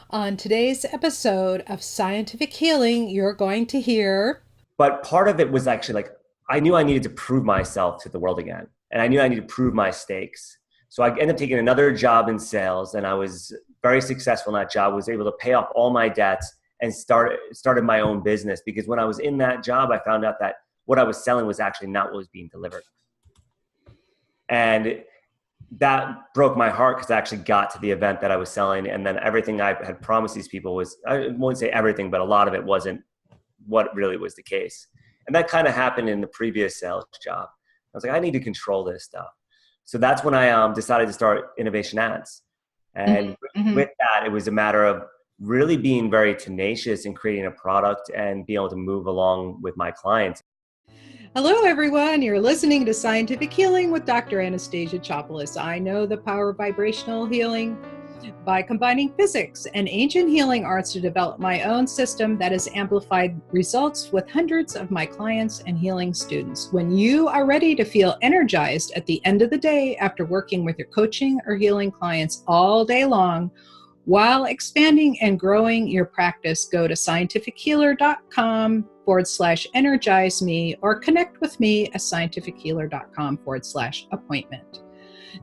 On today's episode of Scientific Healing, you're going to hear. But part of it was actually like I knew I needed to prove myself to the world again, and I knew I needed to prove my stakes. So I ended up taking another job in sales, and I was very successful in that job. Was able to pay off all my debts and started my own business, because when I was in that job, I found out that what I was selling was actually not what was being delivered, and that broke my heart because I actually got to the event that I was selling, and then everything I had promised these people was, I won't say everything, but a lot of it wasn't what really was the case. And that kind of happened in the previous sales job. I was like, I need to control this stuff. So that's when I decided to start Innovation Ads. And Mhm. with that, it was a matter of really being very tenacious in creating a product and being able to move along with my clients. Hello, everyone. You're listening to Scientific Healing with Dr. Anastasia Chopelas. I know the power of vibrational healing by combining physics and ancient healing arts to develop my own system that has amplified results with hundreds of my clients and healing students. When you are ready to feel energized at the end of the day after working with your coaching or healing clients all day long, while expanding and growing your practice, go to scientifichealer.com/energize me or connect with me at scientifichealer.com/appointment.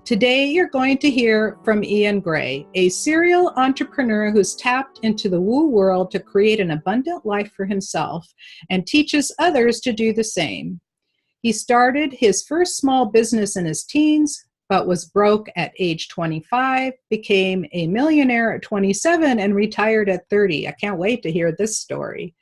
Today, you're going to hear from Iain Grae, a serial entrepreneur who's tapped into the woo world to create an abundant life for himself and teaches others to do the same. He started his first small business in his teens, but was broke at age 25, became a millionaire at 27, and retired at 30. I can't wait to hear this story.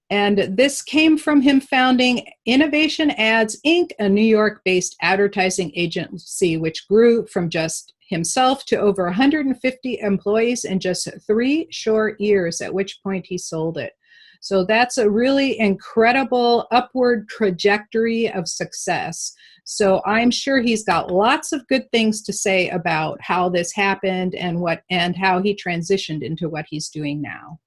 And this came from him founding Innovation Ads Inc., a New York-based advertising agency, which grew from just himself to over 150 employees in just 3 short years, at which point he sold it. So that's a really incredible upward trajectory of success. So I'm sure he's got lots of good things to say about how this happened and how he transitioned into what he's doing now.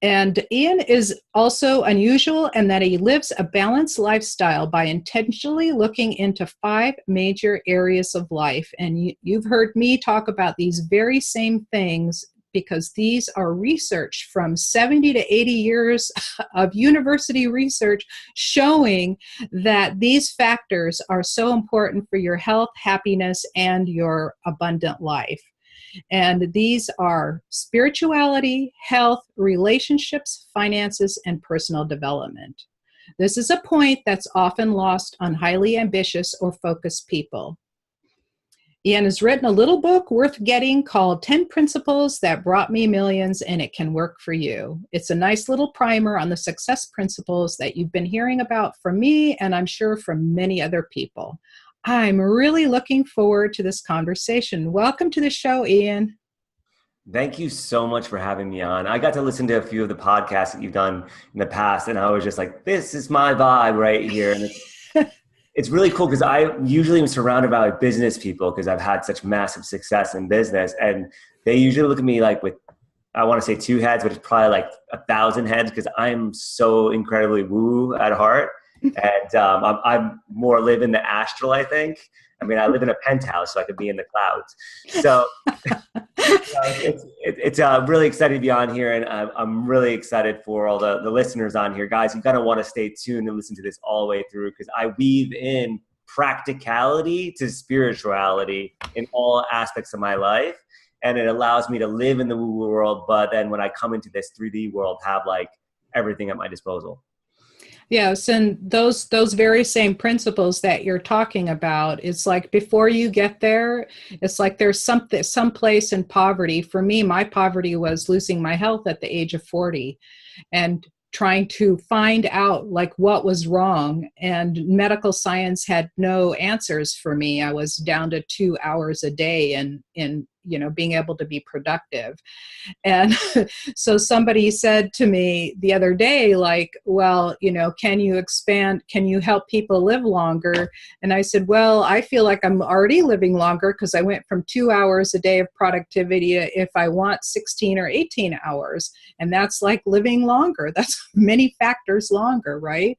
And Iain is also unusual in that he lives a balanced lifestyle by intentionally looking into 5 major areas of life. And you've heard me talk about these very same things because these are research from 70 to 80 years of university research showing that these factors are so important for your health, happiness, and your abundant life. And these are spirituality, health, relationships, finances, and personal development. This is a point that's often lost on highly ambitious or focused people. Iain has written a little book worth getting called 10 Principles That Brought Me Millions, and It Can Work for You. It's a nice little primer on the success principles that you've been hearing about from me, and I'm sure from many other people. I'm really looking forward to this conversation. Welcome to the show, Iain. Thank you so much for having me on. I got to listen to a few of the podcasts that you've done in the past, and I was just like, this is my vibe right here. And it's really cool because I usually am surrounded by business people because I've had such massive success in business. And they usually look at me like with, I want to say 2 heads, but it's probably like 1,000 heads because I'm so incredibly woo at heart. And I'm more live in the astral, I think. I mean, I live in a penthouse, so I could be in the clouds. So it's really excited to be on here, and I'm really excited for all the listeners on here. Guys, you're going to want to stay tuned and listen to this all the way through because I weave in practicality to spirituality in all aspects of my life. And it allows me to live in the woo world, but then when I come into this 3D world, have like everything at my disposal. Yes, and those very same principles that you're talking about, it's like before you get there, it's like there's something someplace in poverty. For me, my poverty was losing my health at the age of 40 and trying to find out like what was wrong, and medical science had no answers for me. I was down to 2 hours a day and in being able to be productive. And so somebody said to me the other day, like, well, can you expand? Can you help people live longer? And I said, well, I feel like I'm already living longer because I went from 2 hours a day of productivity to if I want 16 or 18 hours. And that's like living longer. That's many factors longer, right?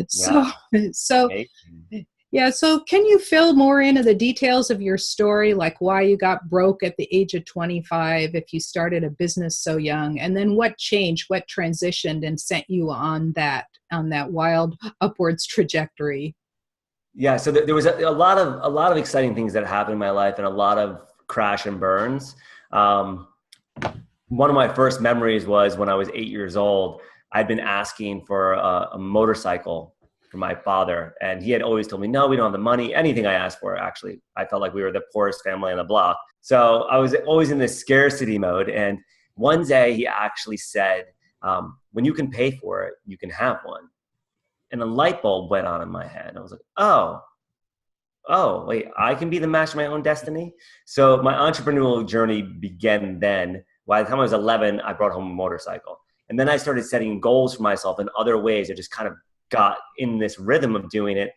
So, Yeah. so Amazing. Yeah, so can you fill more into the details of your story, like why you got broke at the age of 25, if you started a business so young, and then what changed, what transitioned and sent you on that wild upwards trajectory? Yeah, so there was a lot of exciting things that happened in my life and a lot of crash and burns. Um, One of my first memories was when I was 8 years old. I'd been asking for a motorcycle for my father, and he had always told me, "No, we don't have the money." Anything I asked for, actually, I felt like we were the poorest family on the block. So I was always in this scarcity mode. And one day he actually said, "When you can pay for it, you can have one." And a light bulb went on in my head. I was like, oh, wait, I can be the master of my own destiny. So my entrepreneurial journey began then. By the time I was 11, I brought home a motorcycle. And then I started setting goals for myself in other ways. I just kind of got in this rhythm of doing it.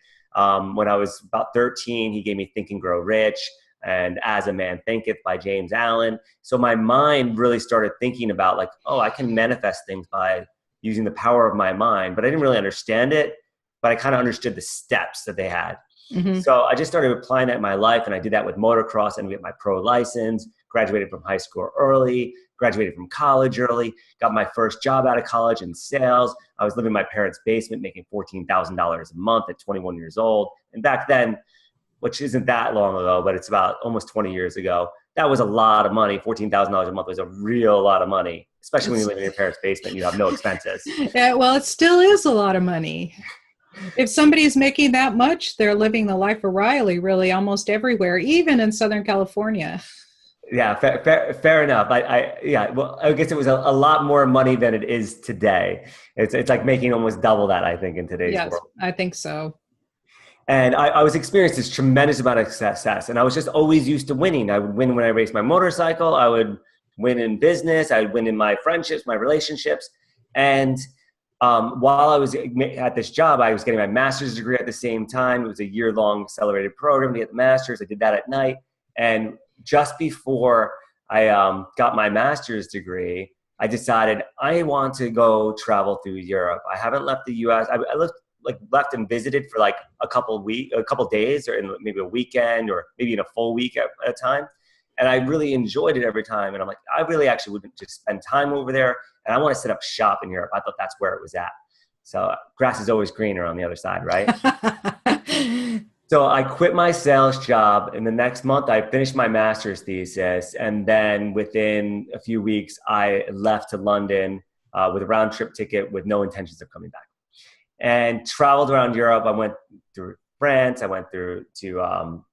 When I was about 13, he gave me Think and Grow Rich and As a Man Thinketh by James Allen. So my mind really started thinking about like, oh, I can manifest things by using the power of my mind. But I didn't really understand it, but I kind of understood the steps that they had. Mm-hmm. So I just started applying that in my life, and I did that with motocross and get my pro license, graduated from high school early, graduated from college early, got my first job out of college in sales. I was living in my parents' basement making $14,000 a month at 21 years old. And back then, which isn't that long ago, but it's about almost 20 years ago, that was a lot of money. $14,000 a month was a real lot of money, especially when you live in your parents' basement and you have no expenses. Yeah, well, it still is a lot of money. If somebody's making that much, they're living the life of Riley really almost everywhere, even in Southern California. Yeah, fair enough. Yeah, well, I guess it was a lot more money than it is today. It's like making almost double that, I think, in today's Yes, world. I think so. And I was experiencing this tremendous amount of success, and I was just always used to winning. I would win when I raced my motorcycle. I would win in business. I would win in my friendships, my relationships. And while I was at this job, I was getting my master's degree at the same time. It was a year-long accelerated program to get the master's. I did that at night. And just before I got my master's degree, I decided I want to go travel through Europe. I haven't left the U.S. I left and visited for like a couple days, or in maybe a weekend, or maybe in a full week at a time. And I really enjoyed it every time. And I'm like, I really actually would just spend time over there. And I want to set up shop in Europe. I thought that's where it was at. So grass is always greener on the other side, right? So I quit my sales job. And the next month I finished my master's thesis. And then within a few weeks, I left to London with a round trip ticket with no intentions of coming back. And traveled around Europe. I went through France. I went through to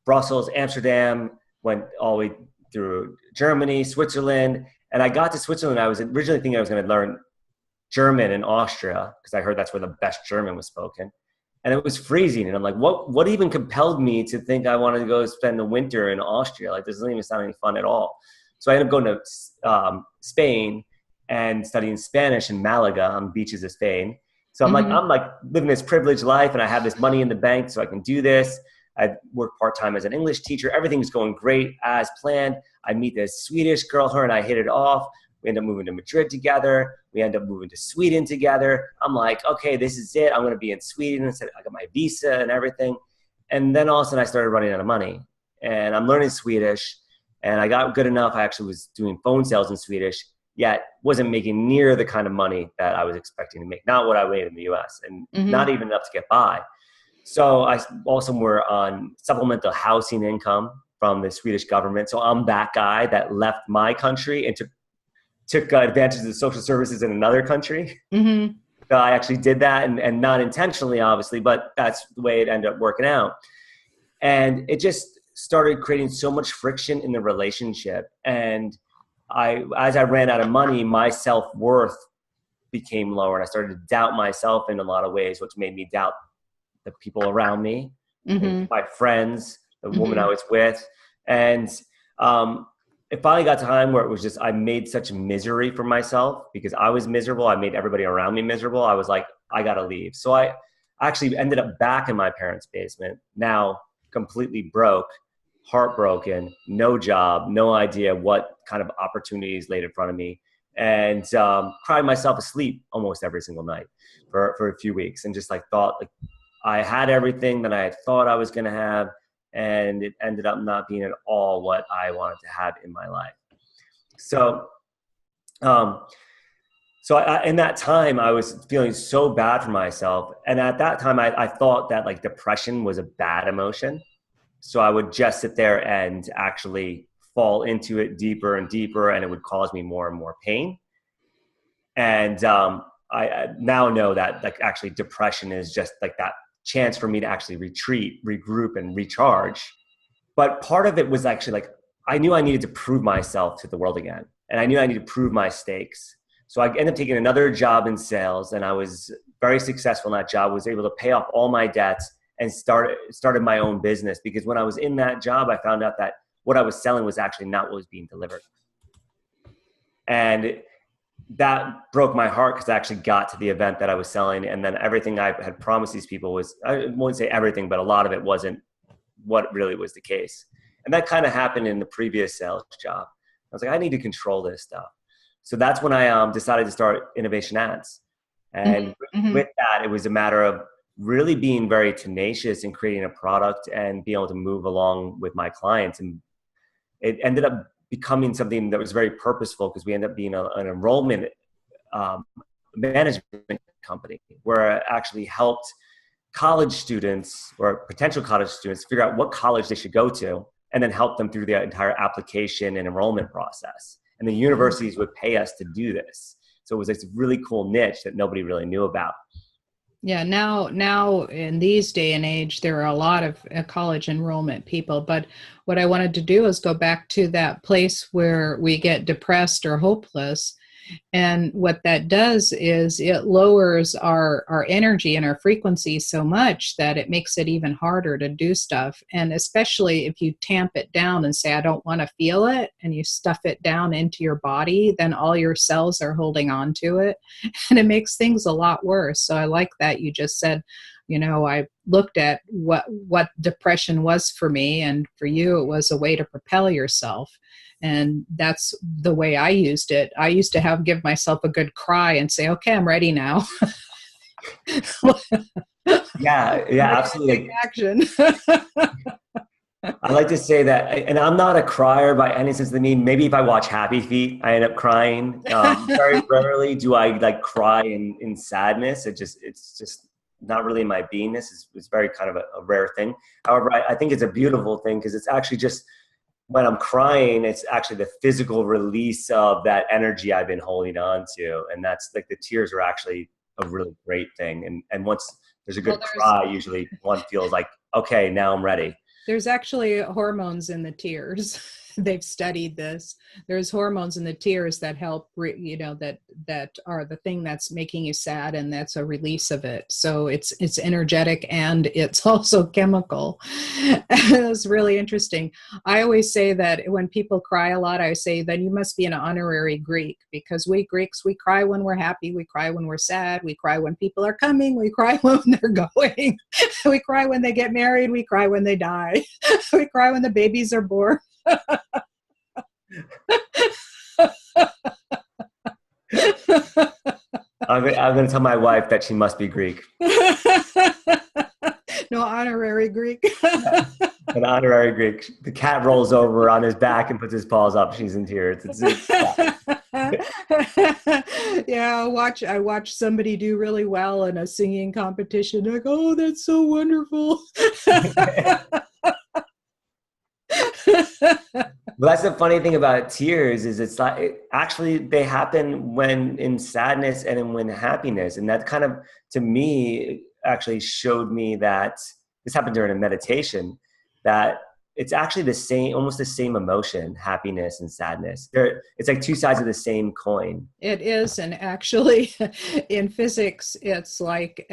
Brussels, Amsterdam, went all the way through Germany, Switzerland. And I got to Switzerland. I was originally thinking I was going to learn German in Austria because I heard that's where the best German was spoken. And it was freezing. And I'm like, what even compelled me to think I wanted to go spend the winter in Austria? Like, this doesn't even sound any fun at all. So I ended up going to Spain and studying Spanish in Malaga on the beaches of Spain. So I'm like living this privileged life, and I have this money in the bank so I can do this. I work part-time as an English teacher. Everything's going great as planned. I meet this Swedish girl, her and I hit it off. We end up moving to Madrid together. We end up moving to Sweden together. I'm like, okay, this is it. I'm going to be in Sweden. I got my visa and everything. And then all of a sudden I started running out of money, and I'm learning Swedish, and I got good enough. I actually was doing phone sales in Swedish, yet wasn't making near the kind of money that I was expecting to make. Not what I made in the US, and not even enough to get by. So I also were on supplemental housing income from the Swedish government. So I'm that guy that left my country and took advantage of social services in another country. Mm-hmm. So I actually did that, and not intentionally, obviously, but that's the way it ended up working out. And it just started creating so much friction in the relationship. And as I ran out of money, my self-worth became lower, and I started to doubt myself in a lot of ways, which made me doubt the people around me, my friends, the woman I was with. And it finally got to a time where it was just, I made such misery for myself because I was miserable. I made everybody around me miserable. I was like, I got to leave. So I actually ended up back in my parents' basement, now completely broke, heartbroken, no job, no idea what kind of opportunities laid in front of me, and cried myself asleep almost every single night for a few weeks, and just like thought, like, I had everything that I had thought I was going to have, and it ended up not being at all what I wanted to have in my life. So, in that time, I was feeling so bad for myself. And at that time, I thought that like depression was a bad emotion. So I would just sit there and actually fall into it deeper and deeper, and it would cause me more and more pain. And I now know that like actually depression is just like that chance for me to actually retreat, regroup, and recharge. But part of it was actually like, I knew I needed to prove myself to the world again. And I knew I needed to prove my stakes. So I ended up taking another job in sales, and I was very successful in that job, was able to pay off all my debts and started my own business. Because when I was in that job, I found out that what I was selling was actually not what was being delivered. And that broke my heart, because I actually got to the event that I was selling. And then everything I had promised these people was, I won't say everything, but a lot of it wasn't what really was the case. And that kind of happened in the previous sales job. I was like, I need to control this stuff. So that's when I decided to start Innovation Ads. And with that, it was a matter of really being very tenacious in creating a product and being able to move along with my clients. And it ended up becoming something that was very purposeful, because we ended up being an enrollment management company, where I actually helped college students or potential college students figure out what college they should go to, and then help them through the entire application and enrollment process. And the universities would pay us to do this. So it was this really cool niche that nobody really knew about. Yeah, now in these day and age, there are a lot of college enrollment people. But what I wanted to do is go back to that place where we get depressed or hopeless. And what that does is it lowers our energy and our frequency so much that it makes it even harder to do stuff. And especially if you tamp it down and say, I don't want to feel it, and you stuff it down into your body, then all your cells are holding on to it. And it makes things a lot worse. So I like that you just said, I looked at what depression was for me, and for you, it was a way to propel yourself. And that's the way I used it. I used to give myself a good cry and say, okay, I'm ready now. Yeah, absolutely. Action. I like to say that, and I'm not a crier by any sense of the mean. Maybe if I watch Happy Feet, I end up crying. Very rarely do I like cry in sadness. It's just not really my beingness. It's very kind of a rare thing. However, I think it's a beautiful thing, because it's actually just, when I'm crying, it's actually the physical release of that energy I've been holding on to. And that's like, the tears are actually a really great thing. And once there's a good cry, usually one feels like, okay, now I'm ready. There's actually hormones in the tears. They've studied this. There's hormones in the tears that help, that are the thing that's making you sad, and that's a release of it. So it's energetic, and it's also chemical. It's really interesting. I always say that when people cry a lot, I say that you must be an honorary Greek, because we Greeks, we cry when we're happy, we cry when we're sad, we cry when people are coming, we cry when they're going, we cry when they get married, we cry when they die, we cry when the babies are born. I'm going to tell my wife that she must be Greek. No, honorary Greek. An honorary Greek. The cat rolls over on his back and puts his paws up. She's in tears. Yeah, I watch somebody do really well in a singing competition. I go, oh, that's so wonderful. Well, that's the funny thing about tears, is it's like, actually they happen when in sadness and when happiness. And that kind of, to me, actually showed me that this happened during a meditation, that it's actually the same, almost the same emotion, happiness and sadness. It's like two sides of the same coin. It is. And actually in physics, it's like,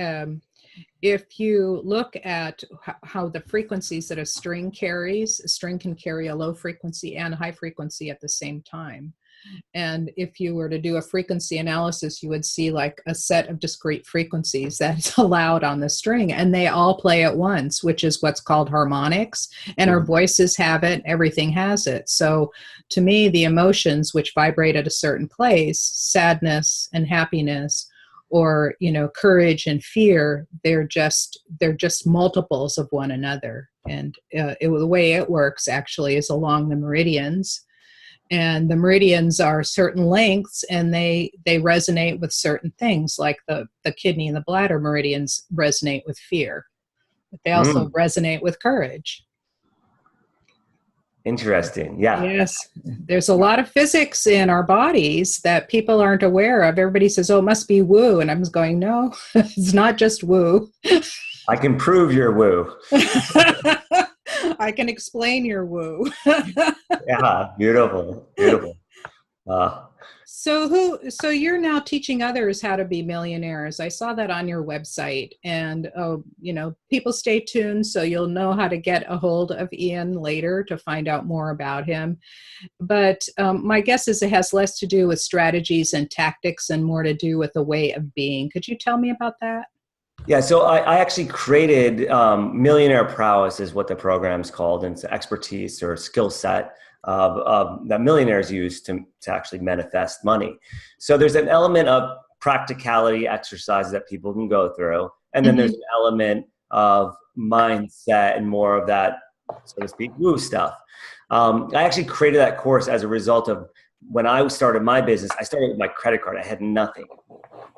if you look at how the frequencies that a string carries, a string can carry a low frequency and a high frequency at the same time. And if you were to do a frequency analysis, you would see like a set of discrete frequencies that's allowed on the string, and they all play at once, which is what's called harmonics. And our voices have it, everything has it. So to me, the emotions which vibrate at a certain place, sadness and happiness, or courage and fear. They're just multiples of one another. And the way it works actually is along the meridians, and the meridians are certain lengths, and they resonate with certain things, like the kidney and the bladder meridians resonate with fear, but they also resonate with courage. Interesting. Yeah. Yes, there's a lot of physics in our bodies that people aren't aware of. Everybody says, oh, it must be woo. And I'm just going, no, it's not just woo. I can prove your woo. I can explain your woo. Yeah, beautiful, beautiful. So you're now teaching others how to be millionaires. I saw that on your website, and people stay tuned, so you'll know how to get a hold of Iain later to find out more about him. But my guess is it has less to do with strategies and tactics and more to do with a way of being. Could you tell me about that? Yeah, so I actually created Millionaire Prowess is what the program's called, and it's expertise or skill set that millionaires use to actually manifest money. So there's an element of practicality exercises that people can go through, and then there's an element of mindset and more of that, so to speak, woo stuff. I actually created that course as a result of when I started my business. I started with my credit card. I had nothing.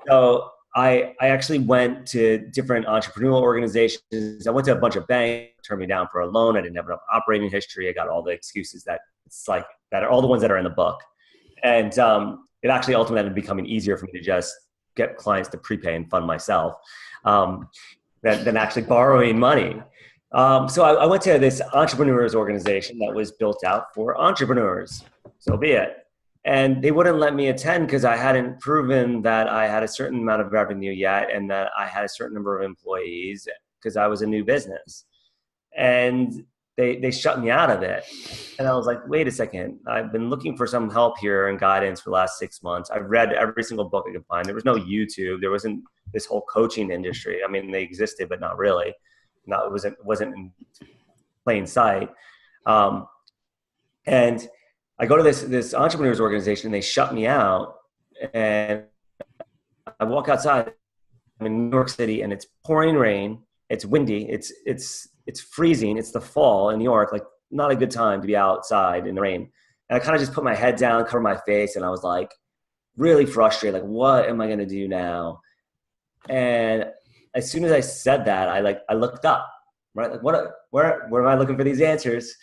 So I actually went to different entrepreneurial organizations. I went to a bunch of banks, turned me down for a loan. I didn't have enough operating history. I got all the excuses that it's like that are all the ones that are in the book. And it actually ultimately ended up becoming easier for me to just get clients to prepay and fund myself than actually borrowing money. So I went to this entrepreneurs organization that was built out for entrepreneurs. So be it. And they wouldn't let me attend because I hadn't proven that I had a certain amount of revenue yet and that I had a certain number of employees because I was a new business. And they shut me out of it. And I was like, wait a second. I've been looking for some help here and guidance for the last 6 months. I've read every single book I could find. There was no YouTube. There wasn't this whole coaching industry. I mean, they existed, but not really. It wasn't in plain sight. And I go to this entrepreneurs organization, and they shut me out. And I walk outside. I'm in New York City, and it's pouring rain. It's windy. It's freezing. It's the fall in New York. Like, not a good time to be outside in the rain. And I kind of just put my head down, cover my face, and I was like really frustrated. Like, what am I going to do now? And as soon as I said that, I looked up, right? Like, where am I looking for these answers?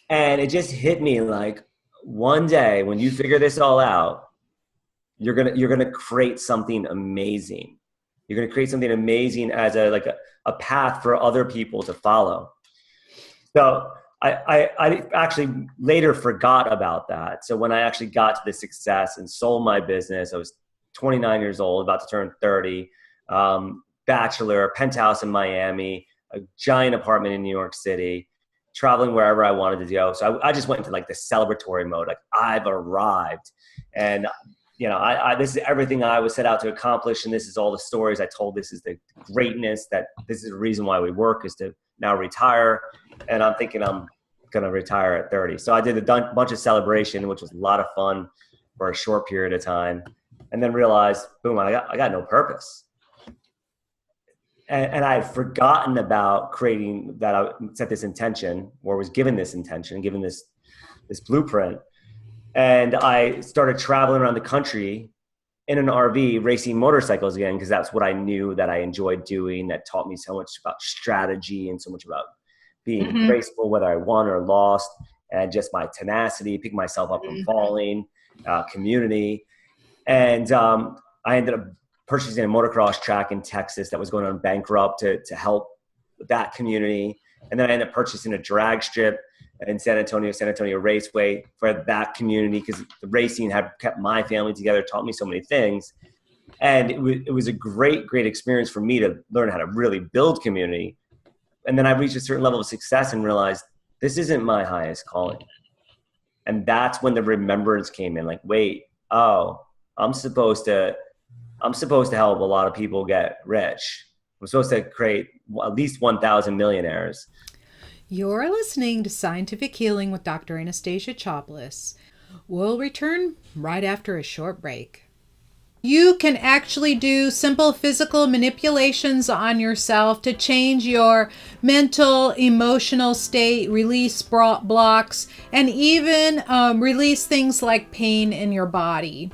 And it just hit me like, one day when you figure this all out, you're gonna create something amazing. You're gonna create something amazing as a path for other people to follow. So I actually later forgot about that. So when I actually got to the success and sold my business, I was 29 years old, about to turn 30, bachelor, penthouse in Miami, a giant apartment in New York City, traveling wherever I wanted to go. So I just went into like the celebratory mode. Like, I've arrived, and this is everything I was set out to accomplish. And this is all the stories I told. This is the greatness, that this is the reason why we work, is to now retire. And I'm thinking I'm going to retire at 30. So I did a bunch of celebration, which was a lot of fun for a short period of time. And then realized, boom, I got no purpose. And I had forgotten about creating that. I set this intention, or was given this intention, given this blueprint. And I started traveling around the country in an RV, racing motorcycles again, because that's what I knew that I enjoyed doing. That taught me so much about strategy and so much about being graceful, whether I won or lost, and just my tenacity, picking myself up from falling, community. And I ended up purchasing a motocross track in Texas that was going on bankrupt to help that community. And then I ended up purchasing a drag strip in San Antonio Raceway for that community, because the racing had kept my family together, taught me so many things. And it was a great, great experience for me to learn how to really build community. And then I reached a certain level of success and realized this isn't my highest calling. And that's when the remembrance came in, like, wait, I'm supposed to help a lot of people get rich. I'm supposed to create at least 1,000 millionaires. You're listening to Scientific Healing with Dr. Anastasia Chopless. We'll return right after a short break. You can actually do simple physical manipulations on yourself to change your mental, emotional state, release blocks, and even release things like pain in your body.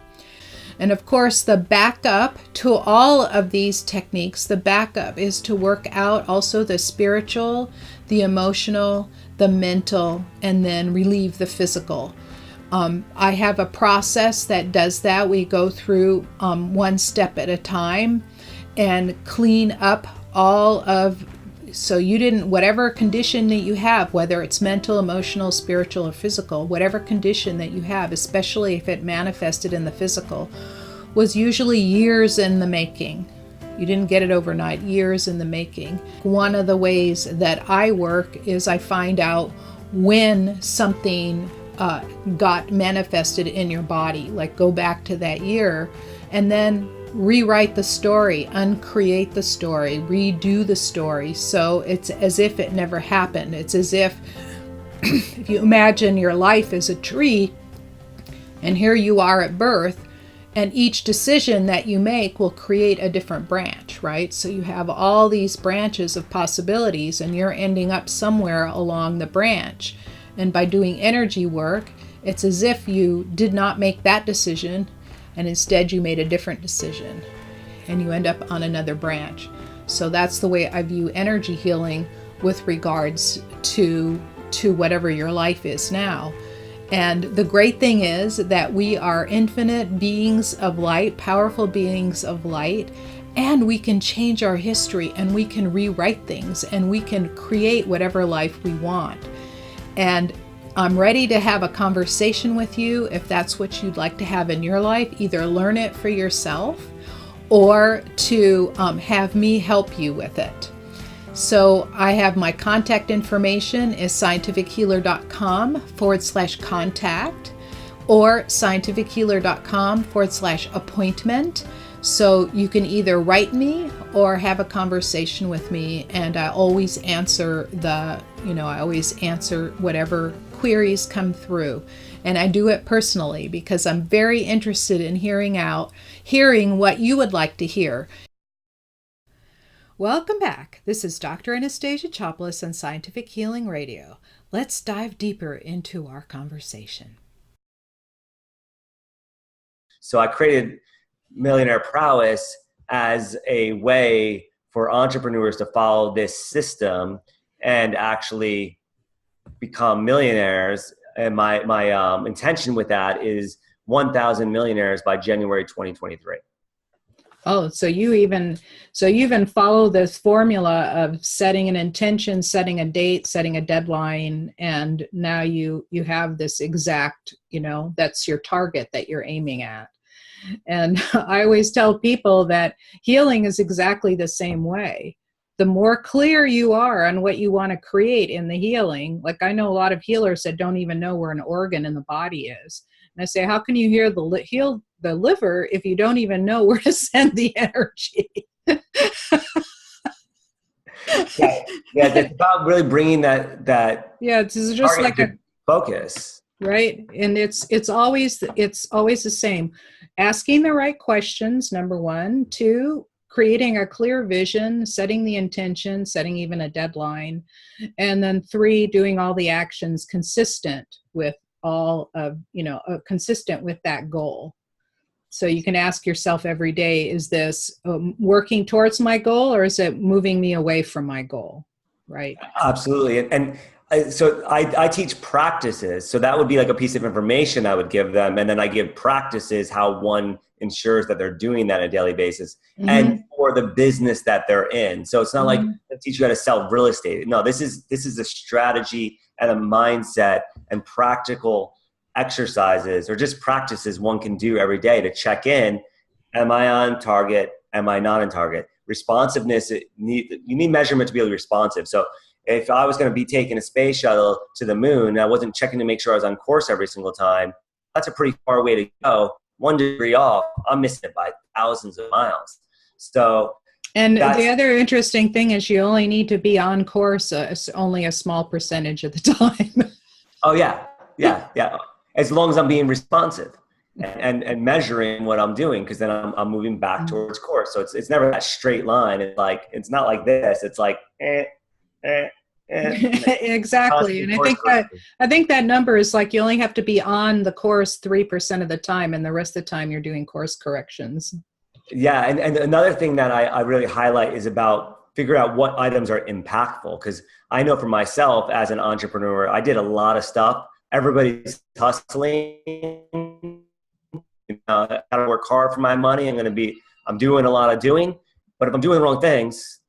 And of course, the backup to all of these techniques, the backup is to work out also the spiritual, the emotional, the mental, and then relieve the physical. I have a process that does that. We go through one step at a time and clean up all of, so you didn't, whatever condition that you have, whether it's mental, emotional, spiritual, or physical, whatever condition that you have, especially if it manifested in the physical, was usually years in the making. You didn't get it overnight, years in the making. One of the ways that I work is I find out when something got manifested in your body, like go back to that year and then rewrite the story, uncreate the story, redo the story. So it's as if it never happened. It's as if you imagine your life as a tree and here you are at birth, and each decision that you make will create a different branch, right? So you have all these branches of possibilities and you're ending up somewhere along the branch. And by doing energy work, it's as if you did not make that decision and instead you made a different decision and you end up on another branch. So that's the way I view energy healing with regards to whatever your life is now. And the great thing is that we are infinite beings of light, powerful beings of light, and we can change our history and we can rewrite things and we can create whatever life we want. And I'm ready to have a conversation with you if that's what you'd like to have in your life. Either learn it for yourself or to have me help you with it. So I have my contact information is scientifichealer.com/contact or scientifichealer.com/appointment. So you can either write me or have a conversation with me, and I always answer whatever queries come through. And I do it personally because I'm very interested in hearing what you would like to hear. Welcome back. This is Dr. Anastasia Chopless on Scientific Healing Radio. Let's dive deeper into our conversation. So I created Millionaire Prowess as a way for entrepreneurs to follow this system and actually become millionaires. And my intention with that is 1,000 millionaires by January 2023. Oh, so you even follow this formula of setting an intention, setting a date, setting a deadline, and now you have this exact, that's your target that you're aiming at. And I always tell people that healing is exactly the same way. The more clear you are on what you want to create in the healing, like I know a lot of healers that don't even know where an organ in the body is. And I say, how can you heal the liver if you don't even know where to send the energy? Yeah, it's about really bringing that. Yeah, it's just like a focus, right? And it's always the same. Asking the right questions, number one. Two, creating a clear vision, setting the intention, setting even a deadline. And then three, doing all the actions consistent with consistent with that goal. So you can ask yourself every day, is this working towards my goal or is it moving me away from my goal? Right? Absolutely. And so I teach practices. So that would be like a piece of information I would give them. And then I give practices how one ensures that they're doing that on a daily basis and for the business that they're in. So it's not like I teach you how to sell real estate. No, this is a strategy and a mindset and practical exercises or just practices one can do every day to check in. Am I on target? Am I not on target? Responsiveness, you need measurement to be able to be responsive. So if I was going to be taking a space shuttle to the moon and I wasn't checking to make sure I was on course every single time, that's a pretty far way to go. 1 degree off, I'm missing it by thousands of miles. So, and the other interesting thing is you only need to be on course only a small percentage of the time. Oh yeah. As long as I'm being responsive. and measuring what I'm doing, because then I'm moving back towards course. So it's never that straight line. It's like, it's not like this. It's like eh, eh, Exactly. And I think that number is like, you only have to be on the course 3% of the time, and the rest of the time you're doing course corrections. Yeah. And another thing that I really highlight is about figure out what items are impactful. Because I know for myself as an entrepreneur, I did a lot of stuff. Everybody's hustling. I gotta work hard for my money. I'm doing a lot of doing, but if I'm doing the wrong things,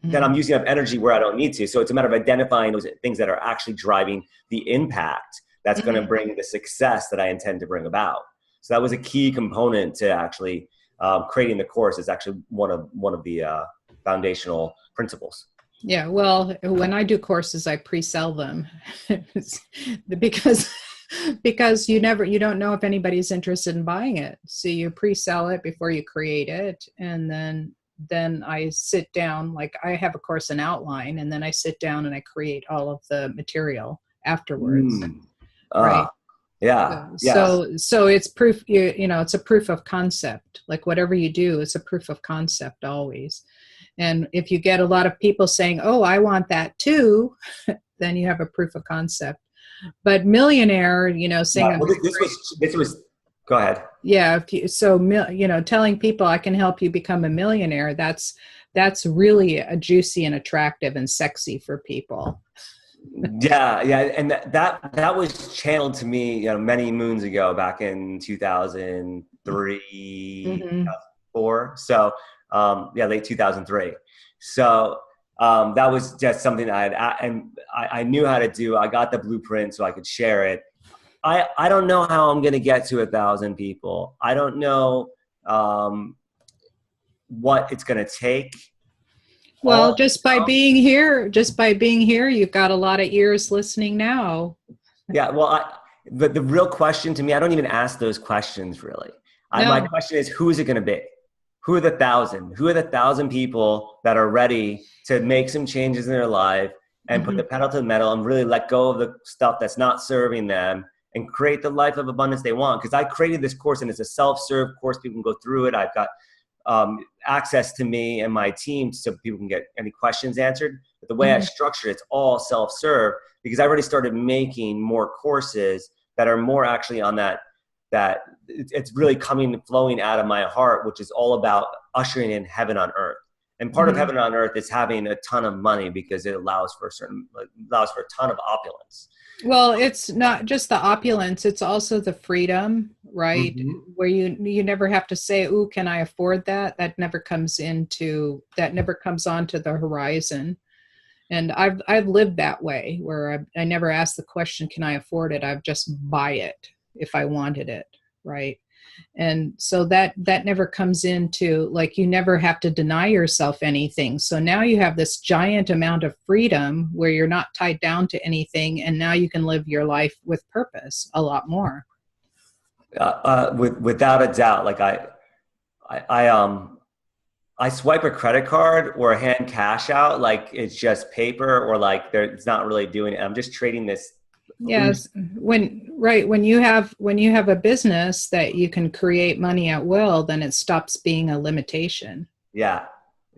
then I'm using up energy where I don't need to. So it's a matter of identifying those things that are actually driving the impact that's going to bring the success that I intend to bring about. So that was a key component to actually creating the course. Is actually one of the foundational principles. Yeah, well, when I do courses, I pre-sell them because you don't know if anybody's interested in buying it. So you pre-sell it before you create it, and then I sit down, like I have a course in outline, and then I sit down and I create all of the material afterwards. Right. Yeah. So it's proof, it's a proof of concept. Like whatever you do, it's a proof of concept always. And if you get a lot of people saying, oh, I want that too, then you have a proof of concept. But millionaire, saying, yeah, well, this was, go ahead. Yeah. Telling people I can help you become a millionaire, that's really a juicy and attractive and sexy for people. Yeah. And that was channeled to me, many moons ago, back in 2003, 2004. So, late 2003. So, that was just something I knew how to do. I got the blueprint so I could share it. I don't know how I'm going to get to 1,000 people. I don't know what it's going to take. Well, just by being here, you've got a lot of ears listening now. Yeah. Well, but the real question to me, I don't even ask those questions really. No. My question is, who is it going to be? Who are the 1,000? Who are the 1,000 people that are ready to make some changes in their life and put the pedal to the metal and really let go of the stuff that's not serving them and create the life of abundance they want? Because I created this course, and it's a self-serve course. People can go through it. I've got access to me and my team so people can get any questions answered. But the way I structure it's all self-serve, because I already started making more courses that are more actually on that it's really coming and flowing out of my heart, which is all about ushering in heaven on earth. And part of heaven on earth is having a ton of money, because it allows for a ton of opulence. Well, it's not just the opulence, it's also the freedom, right? Where you never have to say, "Ooh, can I afford that?" That never comes onto the horizon. And I've lived that way, where I never ask the question, "Can I afford it?" I've just buy it if I wanted it, right? And so that never comes into, like, you never have to deny yourself anything. So now you have this giant amount of freedom where you're not tied down to anything, and now you can live your life with purpose a lot more. Without a doubt. Like I swipe a credit card or hand cash out like it's just paper, or like it's not really doing it. I'm just trading this. Yes. When you have a business that you can create money at will, then it stops being a limitation. Yeah.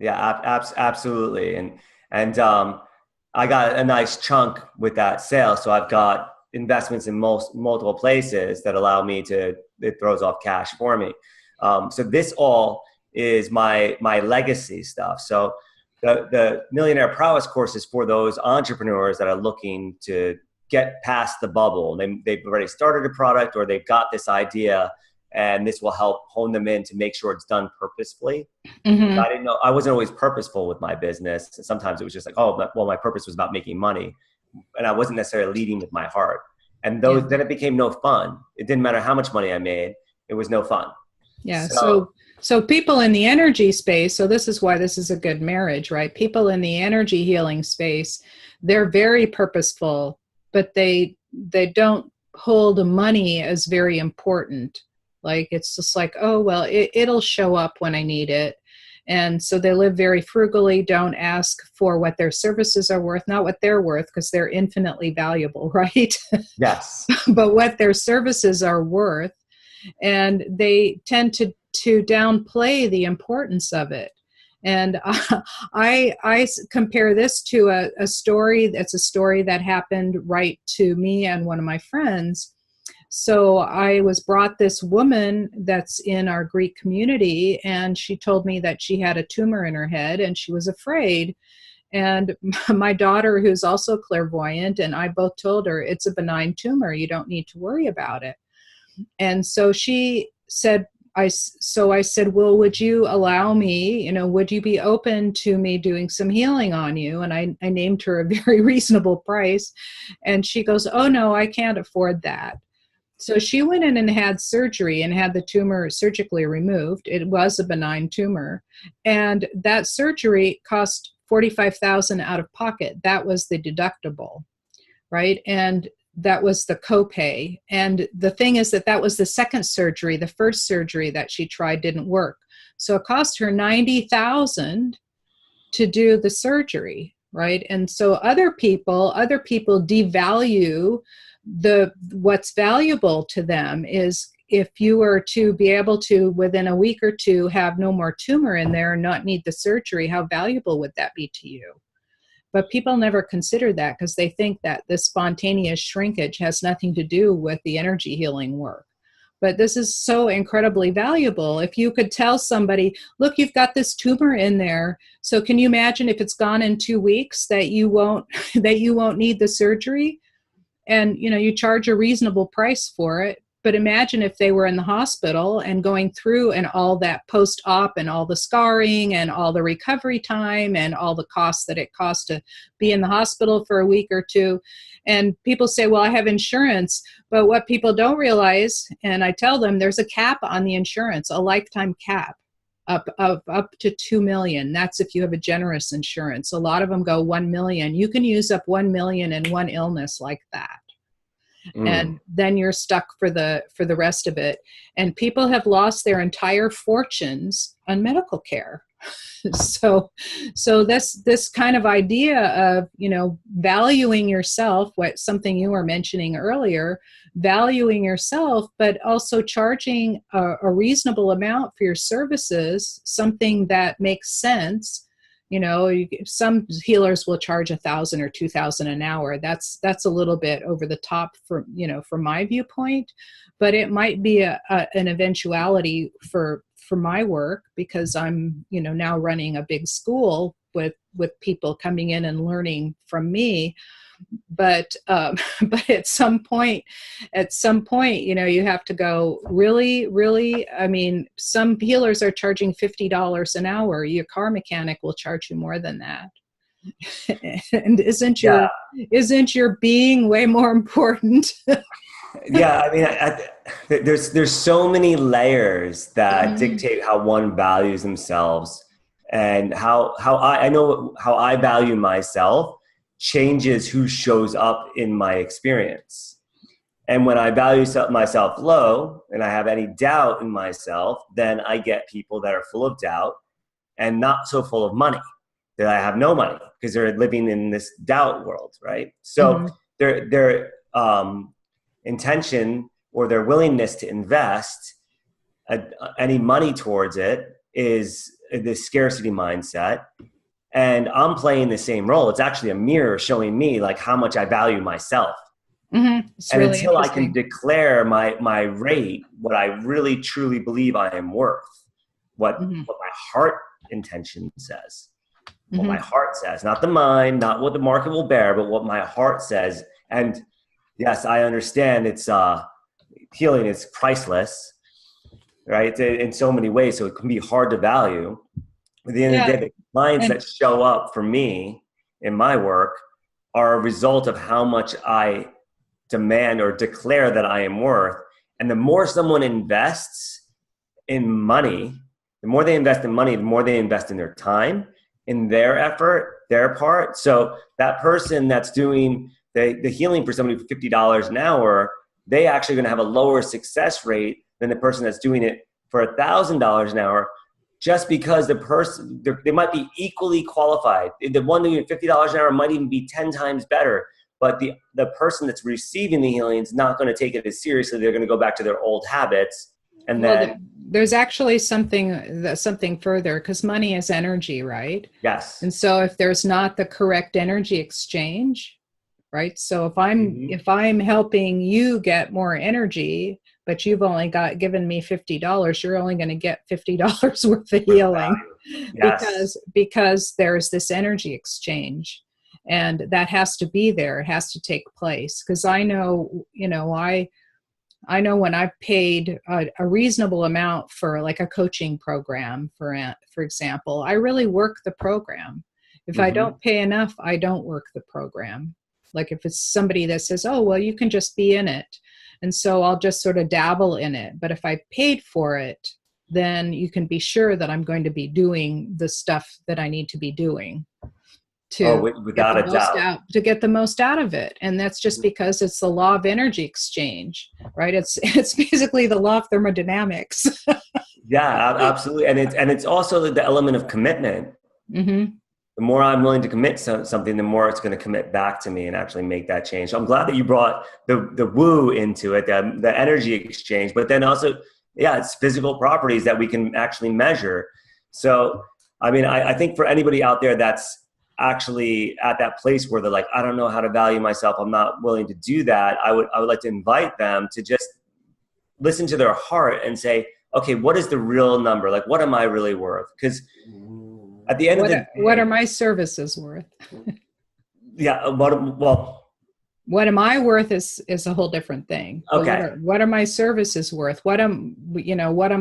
Absolutely. And I got a nice chunk with that sale. So I've got investments in multiple places that allow me it throws off cash for me. So this all is my legacy stuff. So the Millionaire Prowess course is for those entrepreneurs that are looking to get past the bubble. They've already started a product, or they've got this idea, and this will help hone them in to make sure it's done purposefully. I wasn't always purposeful with my business. Sometimes it was just like, my purpose was about making money, and I wasn't necessarily leading with my heart. And then it became no fun. It didn't matter how much money I made. It was no fun. Yeah. So people in the energy space, so this is why this is a good marriage, right? People in the energy healing space, they're very purposeful, but they don't hold money as very important. Like, it's just like, oh, well, it'll show up when I need it. And so they live very frugally, don't ask for what their services are worth, not what they're worth, because they're infinitely valuable, right? Yes. But what their services are worth. and they tend to downplay the importance of it. And I compare this to a story that's a story that happened right to me and one of my friends. So I was brought this woman that's in our Greek community, and she told me that she had a tumor in her head and she was afraid. And my daughter, who's also clairvoyant, and I both told her it's a benign tumor. You don't need to worry about it. And so she said, I said, well, would you allow me, would you be open to me doing some healing on you? And I named her a very reasonable price. And she goes, oh, no, I can't afford that. So she went in and had surgery and had the tumor surgically removed. It was a benign tumor. And that surgery cost $45,000 out of pocket. That was the deductible, right? And that was the copay. And the thing is that was the second surgery. The first surgery that she tried didn't work. So it cost her $90,000 to do the surgery, right? And so other people devalue what's valuable to them. Is if you were to be able to, within a week or two, have no more tumor in there and not need the surgery, how valuable would that be to you? But people never consider that because they think that the spontaneous shrinkage has nothing to do with the energy healing work. But this is so incredibly valuable. If you could tell somebody, look, you've got this tumor in there. So can you imagine if it's gone in 2 weeks that you won't need the surgery? And, you charge a reasonable price for it. But imagine if they were in the hospital and going through and all that post-op and all the scarring and all the recovery time and all the costs that it costs to be in the hospital for a week or two. And people say, well, I have insurance. But what people don't realize, and I tell them, there's a cap on the insurance, a lifetime cap up to $2 million. That's if you have a generous insurance. A lot of them go $1 million. You can use up $1 million in one illness like that. And then you're stuck for the rest of it. And people have lost their entire fortunes on medical care. So this kind of idea of, valuing yourself, something you were mentioning earlier, valuing yourself, but also charging a reasonable amount for your services, something that makes sense. Some healers will charge $1,000 or $2,000 an hour. That's a little bit over the top from my viewpoint, but it might be an eventuality for my work because I'm, now running a big school with people coming in and learning from me. But at some point, you have to go really. I mean, some healers are charging $50 an hour. Your car mechanic will charge you more than that. And isn't your being way more important? Yeah, I mean, there's so many layers that dictate how one values themselves, and how I know how I value myself changes who shows up in my experience. And when I value myself low and I have any doubt in myself, then I get people that are full of doubt and not so full of money, that I have no money because they're living in this doubt world, right? So their intention or their willingness to invest any money towards it is this scarcity mindset. And I'm playing the same role. It's actually a mirror showing me like how much I value myself. And really until I can declare my rate, what I really truly believe I am worth, what my heart intention says, what my heart says, not the mind, not what the market will bear, but what my heart says. And yes, I understand it's healing is priceless, right? In so many ways. So it can be hard to value. At the end of the day, the clients that show up for me in my work are a result of how much I demand or declare that I am worth. And the more someone invests in money, the more they invest in money, the more they invest in their time, in their effort, their part. So that person that's doing the healing for somebody for $50 an hour, they actually going to have a lower success rate than the person that's doing it for $1,000 an hour, just because the person, they might be equally qualified. The one doing $50 an hour might even be 10 times better, but the person that's receiving the healing is not going to take it as seriously. They're going to go back to their old habits And Well, then, there's actually something further, because money is energy, right? yes. And so if there's not the correct energy exchange, right? So Mhm. if I'm helping you get more energy, but you've only given me $50, you're only going to get $50 worth of Worth healing, value. Yes. because there's this energy exchange, and that has to be there. It has to take place, because I know when I've paid a reasonable amount for like a coaching program, for example, I really work the program. If I Hmm. don't pay enough, I don't work the program. Like if it's somebody that says, oh, well, you can just be in it. And so I'll just sort of dabble in it. But if I paid for it, then you can be sure that I'm going to be doing the stuff that I need to be doing Oh, to get without the a most doubt. out to get the most out of it. And that's just because it's the law of energy exchange, right? It's basically the law of thermodynamics. Yeah, absolutely. And it's also the element of commitment. Hmm. The more I'm willing to commit something, the more it's going to commit back to me and actually make that change. So I'm glad that you brought the woo into it, the energy exchange, but then also, yeah, it's physical properties that we can actually measure. So, I mean, I think for anybody out there that's actually at that place where they're like, I don't know how to value myself, I'm not willing to do that. I would like to invite them to just listen to their heart and say, okay, what is the real number? Like, what am I really worth? Because at the end of the What are day, my services worth? yeah, well, What am I worth is a whole different thing. But okay. what are my services worth? What am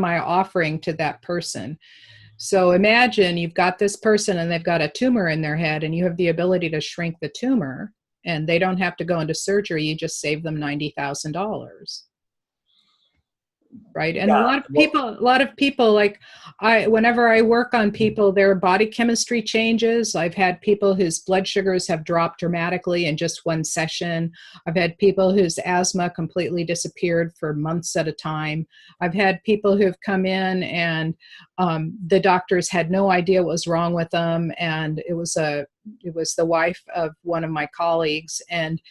I offering to that person? So imagine you've got this person and they've got a tumor in their head, and you have the ability to shrink the tumor, and they don't have to go into surgery. You just save them $90,000. Right. And Yeah, well, a lot of people, like, whenever I work on people, their body chemistry changes. I've had people whose blood sugars have dropped dramatically in just one session. I've had people whose asthma completely disappeared for months at a time. I've had people who've come in and the doctors had no idea what was wrong with them. And it was the wife of one of my colleagues, and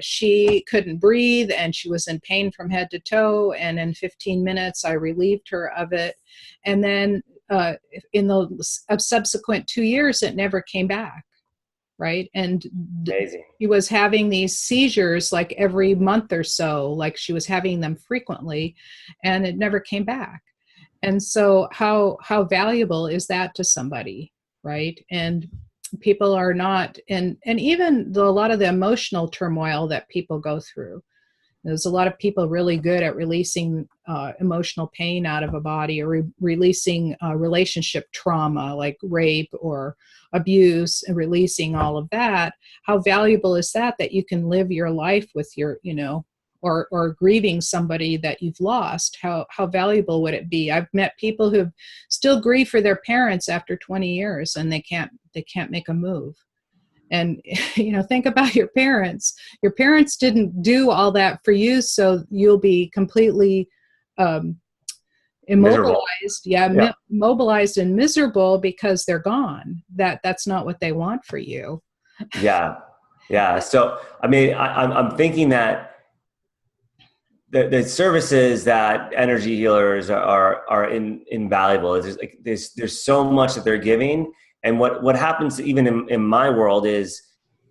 she couldn't breathe and she was in pain from head to toe. And in 15 minutes, I relieved her of it. And then in the subsequent 2 years, it never came back. Right. And amazing. she was having these seizures like every month or so, like she was having them frequently, and it never came back. And so how valuable is that to somebody? Right. And people are not, and even a lot of the emotional turmoil that people go through, there's a lot of people really good at releasing emotional pain out of a body, or releasing relationship trauma like rape or abuse, and releasing all of that. How valuable is that you can live your life with your, or grieving somebody that you've lost? How valuable would it be? I've met people who still grieve for their parents after 20 years, and they can't make a move. And think about your parents. Your parents didn't do all that for you, so you'll be completely um, Miserable. immobilized. Yeah, Yeah. mobilized and miserable because they're gone. That's not what they want for you. Yeah. Yeah. So, I mean, I'm thinking that the services that energy healers are invaluable. There's so much that they're giving. And what happens even in my world is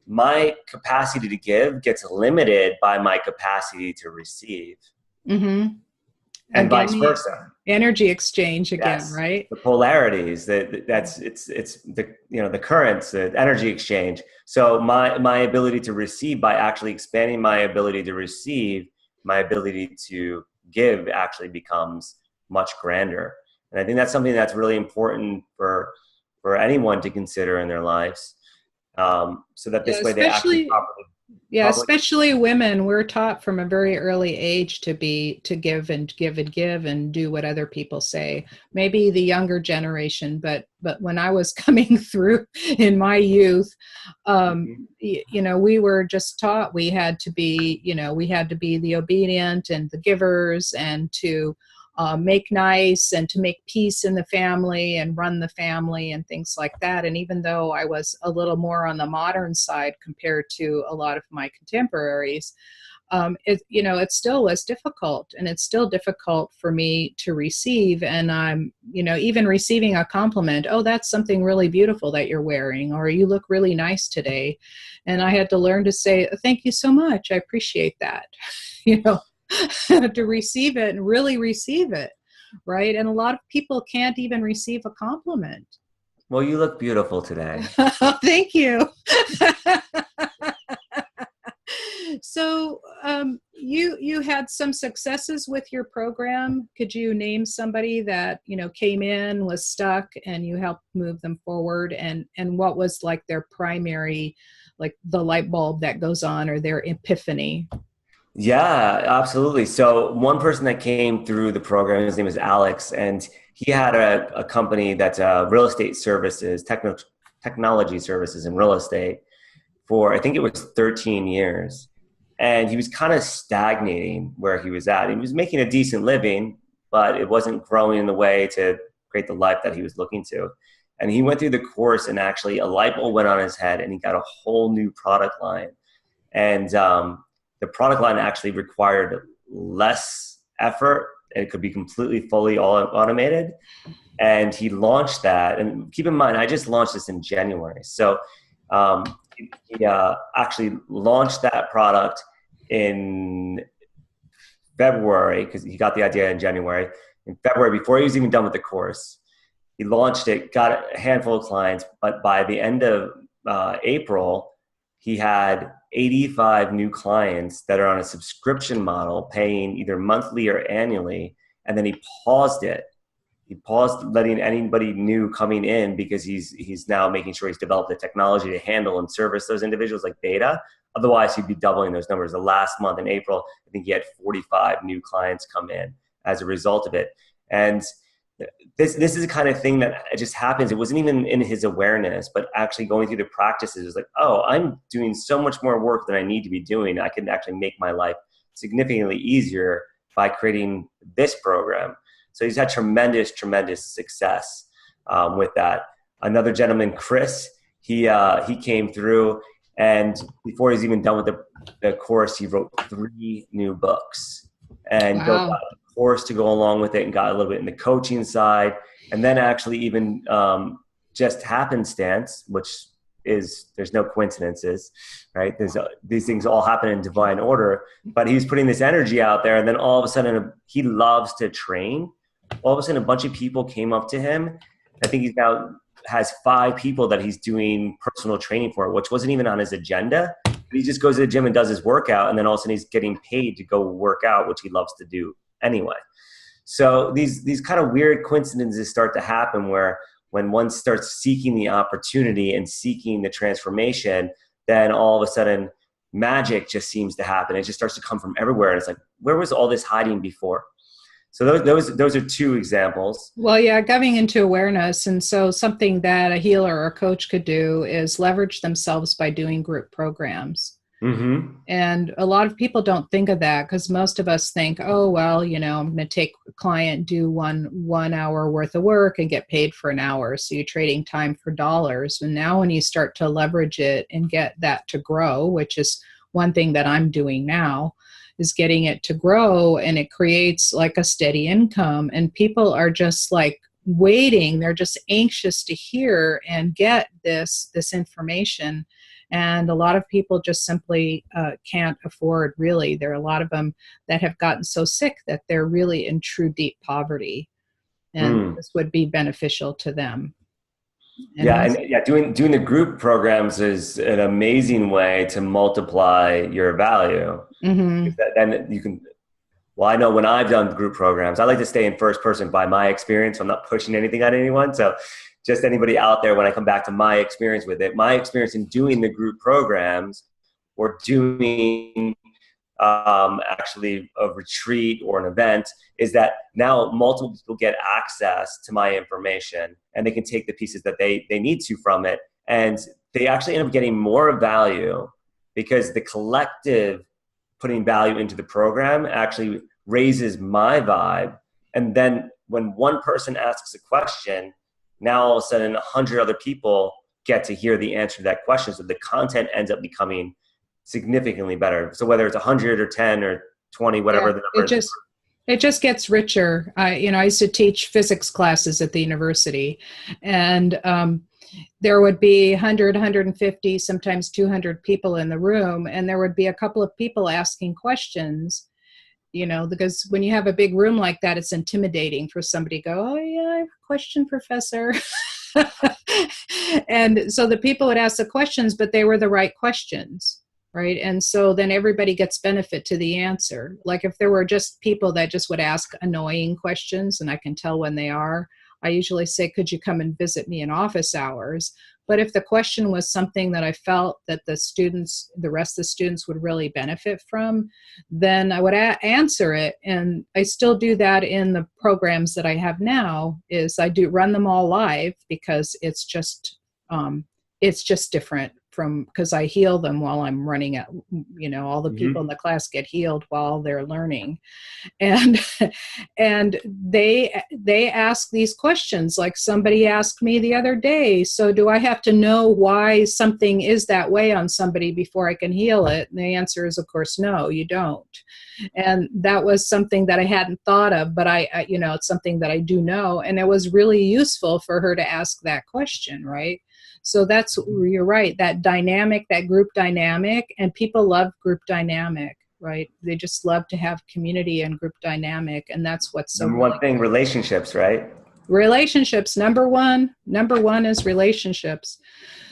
my capacity to give gets limited by my capacity to receive, Mm-hmm. and Again, vice the versa. energy exchange again, Yes, right? the polarities. It's the the currents, the energy exchange. So my ability to receive, by actually expanding my ability to receive, my ability to give actually becomes much grander. And I think that's something that's really important for anyone to consider in their lives, so that Yeah, this way they actually yeah, properly. especially women. We're taught from a very early age to give and give and give and do what other people say. Maybe the younger generation, but when I was coming through in my youth, Mhm. we were just taught we had to be the obedient and the givers, and to make nice, and to make peace in the family and run the family and things like that. And even though I was a little more on the modern side compared to a lot of my contemporaries, it still was difficult, and it's still difficult for me to receive. And I'm, even receiving a compliment, oh, that's something really beautiful that you're wearing, or you look really nice today. And I had to learn to say, thank you so much. I appreciate that, to receive it and really receive it. Right. And a lot of people can't even receive a compliment. Well, you look beautiful today. Thank you. So you had some successes with your program. Could you name somebody that, came in, was stuck, and you helped move them forward? And what was like their primary, like the light bulb that goes on, or their epiphany? Yeah, absolutely. So one person that came through the program, his name is Alex, and he had a company that's real estate services, technology services in real estate for, I think it was 13 years. And he was kind of stagnating where he was at. He was making a decent living, but it wasn't growing in the way to create the life that he was looking to. And he went through the course, and actually a light bulb went on his head, and he got a whole new product line. And the product line actually required less effort, and it could be completely fully automated. And he launched that. And keep in mind, I just launched this in January. So he actually launched that product in February, because he got the idea in January. In February, before he was even done with the course, he launched it, got a handful of clients, but by the end of April, he had 85 new clients that are on a subscription model, paying either monthly or annually. And then he paused it. He paused letting anybody new coming in, because he's now making sure he's developed the technology to handle and service those individuals like beta. Otherwise, he'd be doubling those numbers. The last month in April, I think he had 45 new clients come in as a result of it. And this is the kind of thing that just happens. It wasn't even in his awareness, but actually going through the practices, it was like, oh, I'm doing so much more work than I need to be doing. I can actually make my life significantly easier by creating this program. So he's had tremendous success with that. Another gentleman, Chris, he came through, and before he's even done with the course, he wrote 3 new books, and built out a course to go along with it, and got a little bit in the coaching side. And then actually even just happenstance, which is, there's no coincidences, right? These things all happen in divine order, but he's putting this energy out there. And then all of a sudden, he loves to train. All of a sudden, a bunch of people came up to him. I think he now has 5 people that he's doing personal training for, which wasn't even on his agenda. He just goes to the gym and does his workout, and then all of a sudden he's getting paid to go work out, which he loves to do anyway. So these kind of weird coincidences start to happen, where when one starts seeking the opportunity and seeking the transformation, then all of a sudden magic just seems to happen. It just starts to come from everywhere. And it's like, where was all this hiding before? So those are 2 examples. Well, yeah, coming into awareness. And so something that a healer or a coach could do is leverage themselves by doing group programs. Mm-hmm. And a lot of people don't think of that, because most of us think, oh, well, I'm going to take a client, do one hour worth of work and get paid for an hour. So you're trading time for dollars. And now when you start to leverage it and get that to grow, which is one thing that I'm doing now, is getting it to grow, and it creates like a steady income, and people are just like waiting. They're just anxious to hear and get this information. And a lot of people just simply can't afford, really. There are a lot of them that have gotten so sick that they're really in true deep poverty, and this would be beneficial to them. Doing the group programs is an amazing way to multiply your value. Mm-hmm. Then you can, well, I know when I've done group programs, I like to stay in first person by my experience. So I'm not pushing anything on anyone. So just anybody out there, when I come back to my experience with it, my experience in doing the group programs, or doing actually a retreat or an event, is that now multiple people get access to my information, and they can take the pieces that they need to from it. And they actually end up getting more value, because the collective putting value into the program actually raises my vibe. And then when one person asks a question, now all of a sudden 100 other people get to hear the answer to that question. So the content ends up becoming significantly better. So whether it's 100 or 10 or 20, whatever the number is. It just gets richer. I used to teach physics classes at the university, and there would be 100, 150, sometimes 200 people in the room, and there would be a couple of people asking questions, because when you have a big room like that, it's intimidating for somebody to go, oh yeah, I have a question, professor. And so the people would ask the questions, but they were the right questions. Right. And so then everybody gets benefit to the answer. Like if there were just people that just would ask annoying questions, and I can tell when they are, I usually say, could you come and visit me in office hours? But if the question was something that I felt that the rest of the students would really benefit from, then I would answer it. And I still do that in the programs that I have now, is I do run them all live, because it's just different because I heal them while I'm running it. All the people in the class get healed while they're learning. And they ask these questions. Like somebody asked me the other day, so do I have to know why something is that way on somebody before I can heal it? And the answer is, of course, no, you don't. And that was something that I hadn't thought of, but it's something that I do know. And it was really useful for her to ask that question, right? So you're right, that dynamic, that group dynamic, and people love group dynamic, right? They just love to have community and group dynamic, and that's what's so number one thing, relationships, right? Relationships, number one is relationships.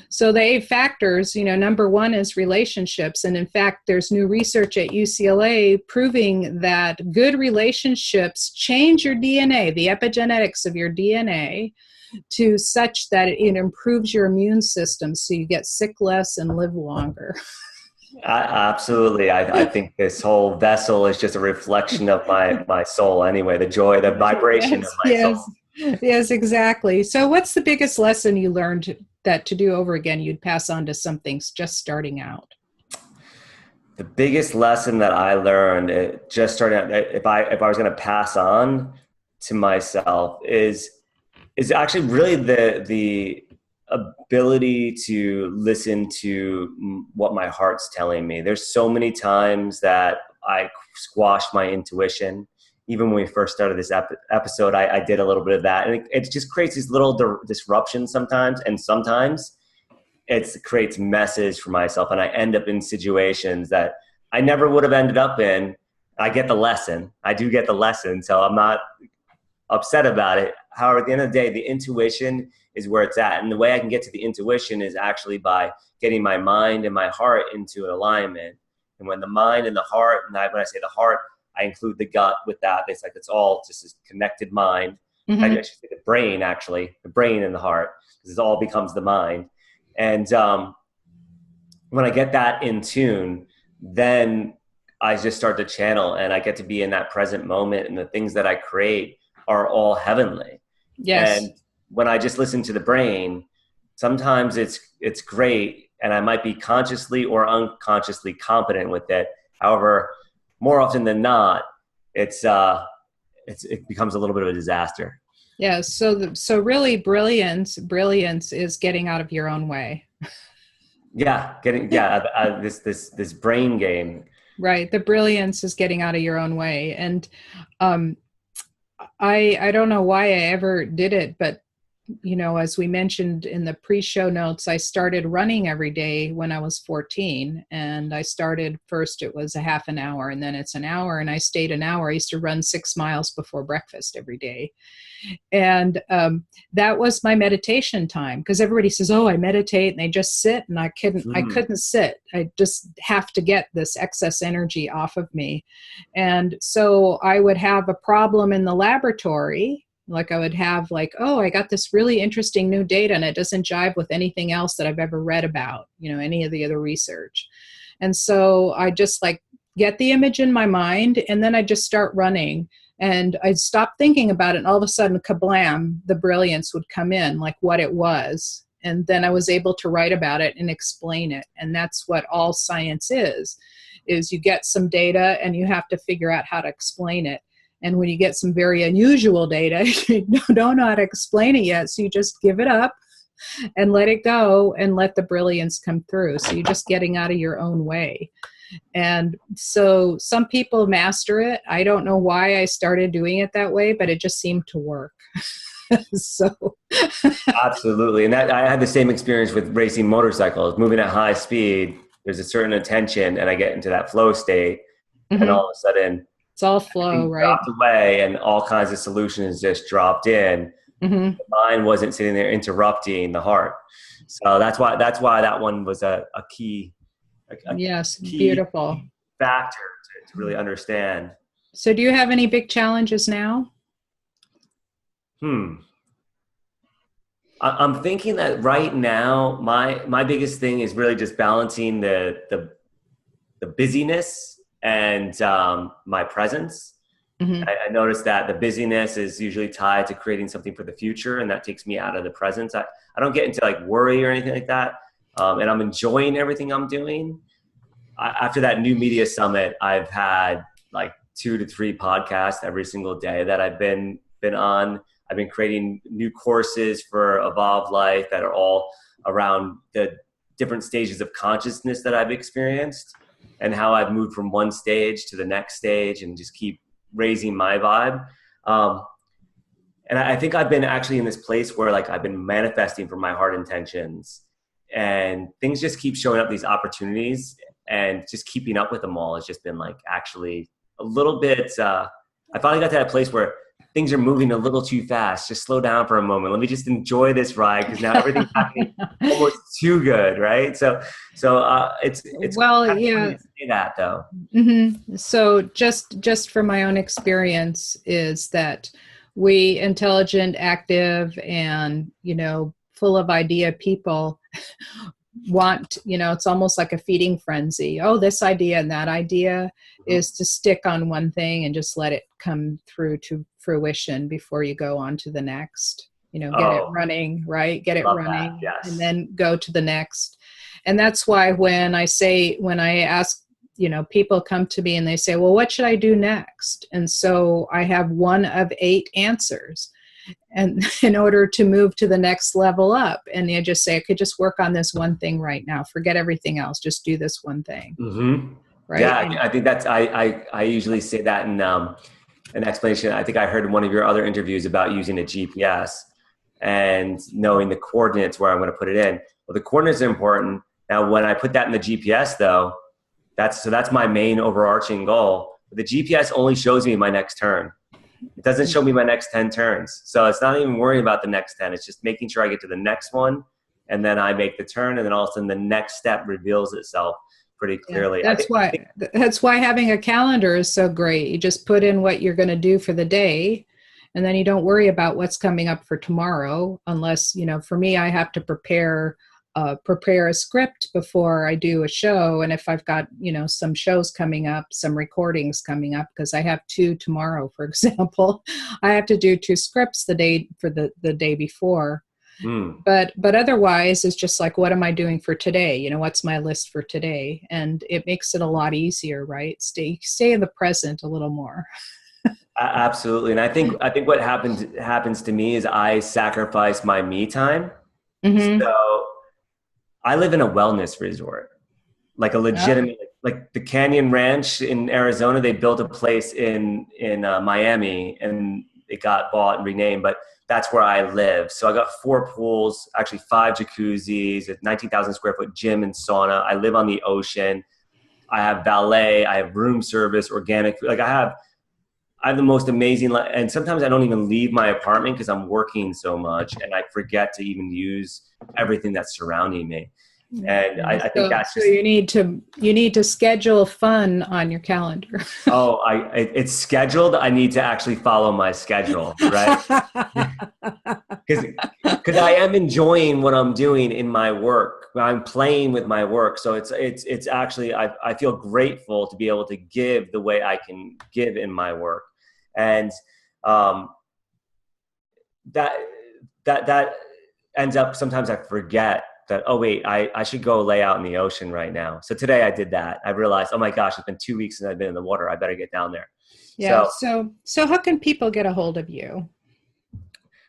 So the 8 factors, number one is relationships. And in fact, there's new research at UCLA proving that good relationships change your DNA, the epigenetics of your DNA, to such that it improves your immune system, so you get sick less and live longer. Absolutely. I think this whole vessel is just a reflection of my soul anyway, the joy, the vibration of my soul. Yes, exactly. So what's the biggest lesson you learned that to do over again you'd pass on to something just starting out? The biggest lesson that I learned just starting out, if I was going to pass on to myself, is actually really the ability to listen to what my heart's telling me. There's so many times that I squashed my intuition. Even when we first started this episode, I did a little bit of that. And it just creates these little disruptions sometimes. And sometimes it creates messes for myself. And I end up in situations that I never would have ended up in. I get the lesson. I do get the lesson. So I'm not upset about it. However, at the end of the day, the intuition is where it's at. And the way I can get to the intuition is actually by getting my mind and my heart into alignment. And when the mind and the heart, and when I say the heart, I include the gut with that. It's all just this connected mind. Mm-hmm. I should say the brain, actually, the brain and the heart, because it all becomes the mind. And when I get that in tune, then I just start to channel, and I get to be in that present moment, and the things that I create are all heavenly. Yes. And when I just listen to the brain, sometimes it's great, and I might be consciously or unconsciously competent with it. However, more often than not, it becomes a little bit of a disaster. Yeah. So really, brilliance is getting out of your own way. This brain game. Right. The brilliance is getting out of your own way. And I don't know why I ever did it, but as we mentioned in the pre-show notes, I started running every day when I was 14. And I started first, it was a half an hour, and then it's an hour. And I stayed an hour. I used to run 6 miles before breakfast every day. And that was my meditation time, because everybody says, oh, I meditate, and they just sit, and I couldn't sit. I just have to get this excess energy off of me. And so I would have a problem in the laboratory. Like I would have I got this really interesting new data, and it doesn't jive with anything else that I've ever read about, any of the other research. And so I just get the image in my mind, and then I just start running, and I'd stop thinking about it. And all of a sudden, kablam, the brilliance would come in, like what it was. And then I was able to write about it and explain it. And that's what all science is you get some data and you have to figure out how to explain it. And when you get some very unusual data, you don't know how to explain it yet. So you just give it up, and let it go and let the brilliance come through. So you're just getting out of your own way. And so some people master it. I don't know why I started doing it that way, but it just seemed to work. So Absolutely. And that I had the same experience with racing motorcycles, moving at high speed. There's a certain attention and I get into that flow state. And all of a sudden it's all flow, right? Dropped away and all kinds of solutions just dropped in. The mind wasn't sitting there interrupting the heart. So that's why that one was a key. Yes, key beautiful factor to really understand. So do you have any big challenges now? I'm thinking that right now, my biggest thing is really just balancing the busyness and my presence. I noticed that the busyness is usually tied to creating something for the future, and that takes me out of the presence. I don't get into like worry or anything like that, and I'm enjoying everything I'm doing. After that new media summit, I've had like 2 to 3 podcasts every single day that I've been on. I've been creating new courses for Evolved Life that are all around the different stages of consciousness that I've experienced and how I've moved from one stage to the next stage and just keep raising my vibe. And I think I've been actually in this place where like I've been manifesting from my heart intentions and things just keep showing up, these opportunities, and just keeping up with them all has just been like actually a little bit, I finally got to that place where things are moving a little too fast. Just slow down for a moment. Let me just enjoy this ride because now everything's happening almost too good, right? So it's well, kind of yeah. funny to say that though. So just from my own experience is that we intelligent, active, and full of idea people want, it's almost like a feeding frenzy. Oh, this idea and that idea is to stick on one thing and just let it come through to fruition before you go on to the next. Get it running, right? Get it running, that. Yes. And then go to the next. And that's why when I ask, people come to me and they say, well, what should I do next? And so I have one of 8 answers. And in order to move to the next level up, and you just say, I could just work on this one thing right now. Forget everything else. Just do this one thing. Right. Yeah. I think that's, I usually say that in an explanation. I think I heard in one of your other interviews about using a GPS and knowing the coordinates where I'm going to put it in. Well, the coordinates are important. Now, when I put that in the GPS though, that's my main overarching goal. The GPS only shows me my next turn. It doesn't show me my next 10 turns. So it's not even worrying about the next 10. It's just making sure I get to the next one and then I make the turn and then all of a sudden the next step reveals itself pretty clearly. Yeah, that's why having a calendar is so great. You just put in what you're going to do for the day and then you don't worry about what's coming up for tomorrow unless, for me, I have to prepare a script before I do a show. And if I've got, some shows coming up, some recordings coming up, because I have 2 tomorrow, for example, I have to do 2 scripts the day before. But otherwise it's just like, what am I doing for today? What's my list for today? And it makes it a lot easier, right? Stay in the present a little more. Absolutely. And I think what happens to me is I sacrifice my me time. So I live in a wellness resort, like a legitimate, like the Canyon Ranch in Arizona. They built a place in Miami and it got bought and renamed, but that's where I live. So I got 4 pools, actually 5 jacuzzis, a 19,000 square foot gym and sauna. I live on the ocean. I have valet. I have room service, organic food. Like I have the most amazing, and sometimes I don't even leave my apartment because I'm working so much and I forget to even use everything that's surrounding me. And I think that's so you need to schedule fun on your calendar. It's scheduled. I need to actually follow my schedule, right? Because I am enjoying what I'm doing in my work. I'm playing with my work. So it's actually, I feel grateful to be able to give the way I can give in my work. And that ends up, sometimes I forget that, oh wait, I should go lay out in the ocean right now. So today I did that. I realized, oh my gosh, it's been 2 weeks since I've been in the water. I better get down there. Yeah. So how can people get a hold of you?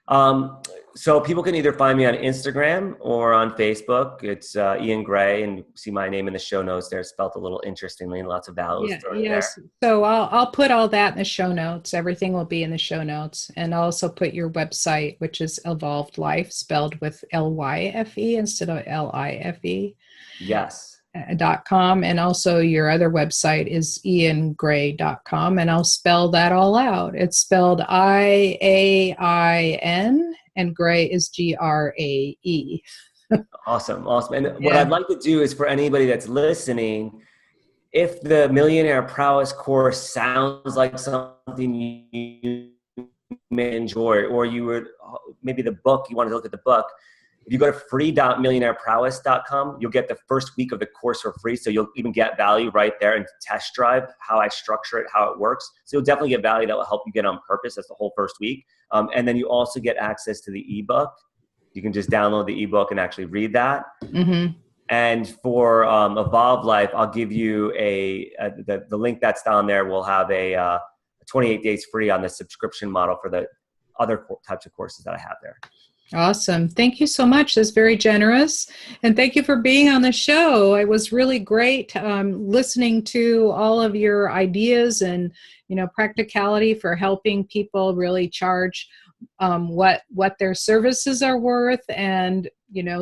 So people can either find me on Instagram or on Facebook. It's Iain Grae, and see my name in the show notes there. It's spelled a little interestingly, and lots of vowels Yeah, thrown in there. yes. So I'll put all that in the show notes. Everything will be in the show notes. And I'll also put your website, which is Evolved Life, spelled with Lyfe instead of Life. Yes. .com, and also your other website is iaingrae.com, and I'll spell that all out. It's spelled Iain, and Grae is Grae. Awesome. And what Yeah. I'd like to do is, for anybody that's listening, if the Millionaire Prowess course sounds like something you may enjoy, or you would, maybe the book, you want to look at the book, if you go to free.millionaireprowess.com, you'll get the first week of the course for free. So you'll even get value right there and test drive how I structure it, how it works. So you'll definitely get value that will help you get on purpose. That's the whole first week. And then you also get access to the ebook. You can just download the ebook and actually read that. Mm-hmm. And for Evolved Life, I'll give you the link that's down there. Will have a 28 days free on the subscription model for the other types of courses that I have there. Awesome. Thank you so much. That's very generous. And thank you for being on the show. It was really great listening to all of your ideas and, practicality for helping people really charge what their services are worth, and,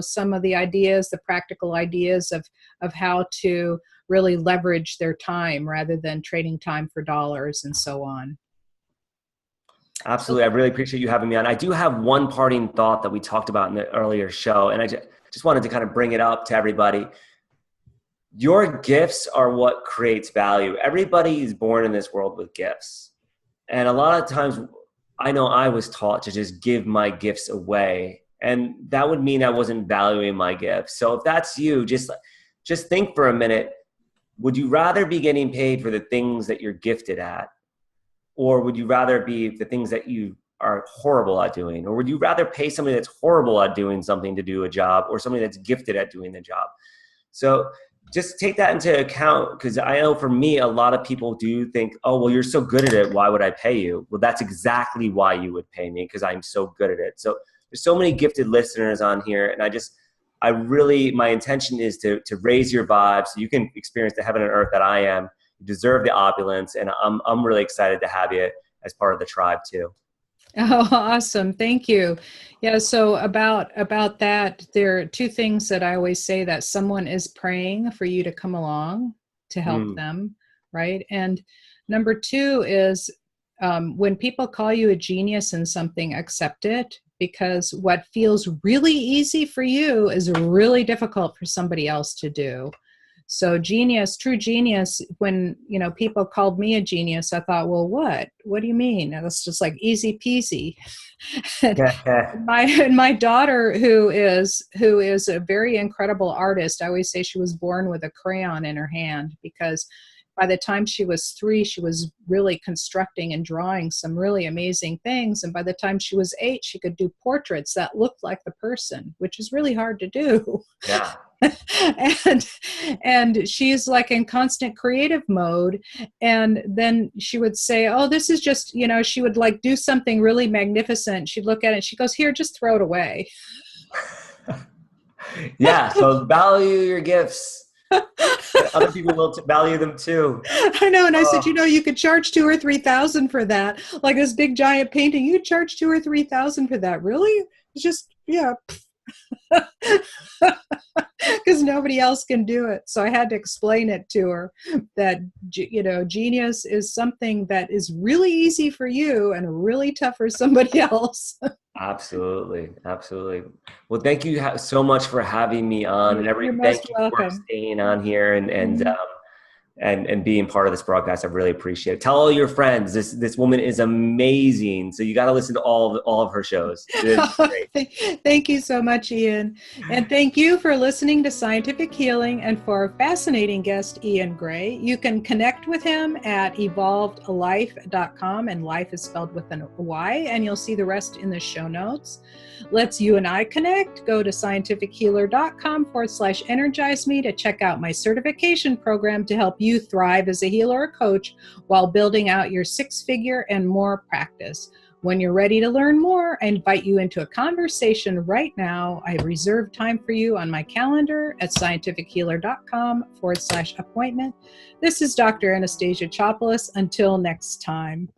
some of the ideas, the practical ideas of how to really leverage their time rather than trading time for dollars and so on. Absolutely. I really appreciate you having me on. I do have one parting thought that we talked about in the earlier show, and I just wanted to kind of bring it up to everybody. Your gifts are what creates value. Everybody is born in this world with gifts. And a lot of times, I know I was taught to just give my gifts away, and that would mean I wasn't valuing my gifts. So if that's you, just think for a minute. Would you rather be getting paid for the things that you're gifted at? Or would you rather be the things that you are horrible at doing? Or would you rather pay somebody that's horrible at doing something to do a job, or somebody that's gifted at doing the job? So just take that into account, because I know for me, a lot of people do think, oh, well, you're so good at it, why would I pay you? Well, that's exactly why you would pay me, because I'm so good at it. So there's so many gifted listeners on here, and my intention is to raise your vibe so you can experience the heaven and earth that I am. You deserve the opulence, and I'm really excited to have you as part of the tribe too. Oh, awesome. Thank you. Yeah. So about that, there are two things that I always say: that someone is praying for you to come along to help them. Right. And number two is when people call you a genius in something, accept it, because what feels really easy for you is really difficult for somebody else to do. So true genius, when, people called me a genius, I thought, well, what do you mean? That's just like easy peasy. and my daughter, who is a very incredible artist, I always say she was born with a crayon in her hand, because by the time she was 3, she was really constructing and drawing some really amazing things. And by the time she was 8, she could do portraits that looked like the person, which is really hard to do. Yeah. and she's like in constant creative mode. And then she would say, oh, this is just, she would like do something really magnificent. She'd look at it and she goes, here, just throw it away. Yeah. So value your gifts. Other people will value them too. I know. And I said, you could charge $2,000 or $3,000 for that. Like this big giant painting, you charge $2,000 or $3,000 for that. Really? It's just, yeah. Because nobody else can do it. So I had to explain it to her that, genius is something that is really easy for you and really tough for somebody else. Absolutely. Well, thank you so much for having me on, and thank you for staying on here and being part of this broadcast. I really appreciate it. Tell all your friends. This woman is amazing. So you got to listen to all of her shows. It's great. Thank you so much, Iain. And thank you for listening to Scientific Healing, and for our fascinating guest, Iain Grae. You can connect with him at evolvedlife.com, and life is spelled with an Y, and you'll see the rest in the show notes. Let's you and I connect. Go to scientifichealer.com/energize me to check out my certification program to help you thrive as a healer or coach while building out your 6-figure and more practice. When you're ready to learn more, I invite you into a conversation right now. I have reserved time for you on my calendar at scientifichealer.com/appointment. This is Dr. Anastasia Chopelas. Until next time.